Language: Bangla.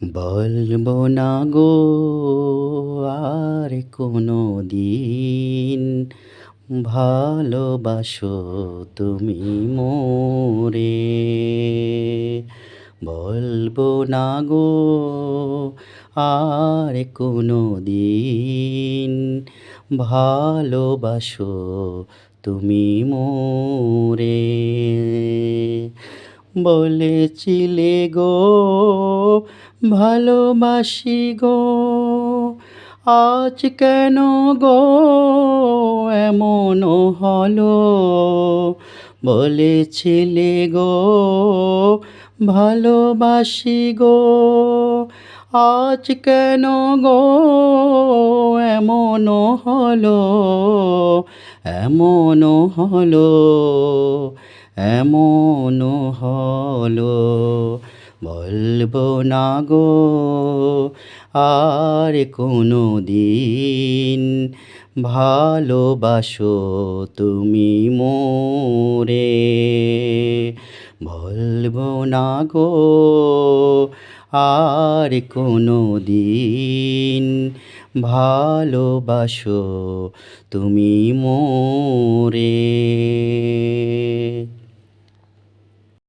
বলবো না গো আর কোনো দিন, ভালোবাসো তুমি মোরে। বলবো না গো আর কোনো দিন, ভালোবাসো তুমি মোরে। বলেছিলে গো ভালোবাসি গো, আজ কেন গো এমন হলো। বলেছিলে গো ভালোবাসি গো, আজ কেন গো এমন হলো, এমন হলো, এমন হলো। বলবো না গো আর কোনো দিন, ভালোবাসো তুমি মোরে। বলবো না গো আর কোনো দিন, ভালোবাসো তুমি মোরে।